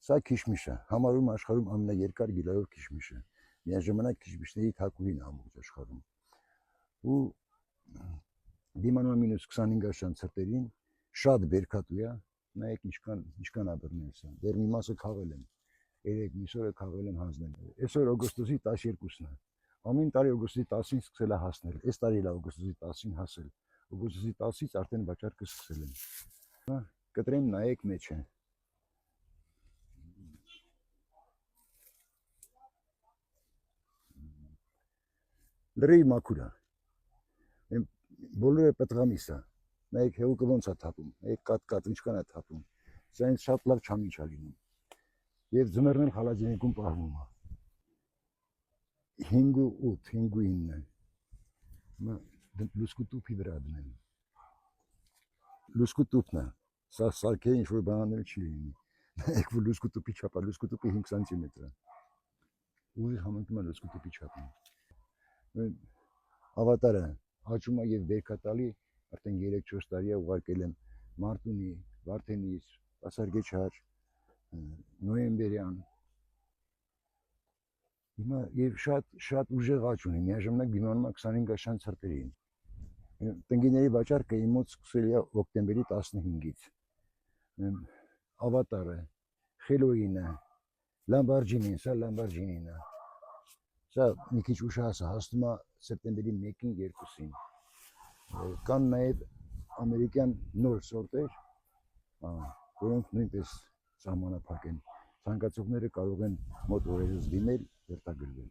Սա քիշմիշը, համարում աշխարհում ամենաերկար գիլայով քիշմիշը։ Միաժամանակ քիշմիշների թագուհին ամբողջ աշխարհում։ Ու դիմանա մինուս 25 աշան ցրտերին շատ բերքատու է, նայեք ինչքան աբռնել սա։ Դեռ մի մասը քաղել եմ, 3 միսօրը քաղել եմ հանձնել։ Այսօր օգոստոսի 12-ն է։ Ամեն տարի օգոստոսի 10-ին սկսել է հասնել։ Այս տարի էլ օգոստոսի 10-ին հասել։ Օգոստոսի 10-ից արդեն վաճառքը սկսել եմ։ Կտրեմ նայեք մեջը։ Լրիվ մաքուր է։ Բոլորը պտղամիս է։ Նայեք հեղուկը ոնց է թափում, նայեք կատ ինչքան է թափում։ Սա ինձ շատ լավ չամիչ է լինում։ Եվ ձմեռն էլ խալաջանիկում պահվում է։ 5.8, 5.9 է։ Լուսկու տուփի վրա դնեմ։ Լուսկու տուփն է։ Սա սարքել ինչ որ բան անել չի լինի։ Նայեք որ լուսկու տուփի չափ է, լուսկու տուփի 5 սանտիմետր է։ Ուղիղ համընկնում է լուսկու տուփի չափին։ Ավատարը աճում է եւ բերքատալի արդեն 3-4 տարի է ուղարկել եմ Մարտունի, Վարդենիս, Պասարգեչար, Նոյեմբերյան։ Հիմա եւ շատ ուժեղ աճ ունի, միաժամանակ դիմանում է 25 աշան ցրտերին։ Տնկիների վաճառքը իմ մոտ սկսել է օկտեմբերի 15-ից։ Ավատարը, Խելոինը, Լամբորջինին, սա Լամբորջինին է։ Սա մի քիչ ուշահաս է, հասնում է սեպտեմբերի 1-ին, 2-ին։ Կան նաև ամերիկյան նոր սորտեր, որոնք նույնպես սահմանափակ են։ Ցանկացողները կարող են մոտ օրերս դիմել, վերտագրվել։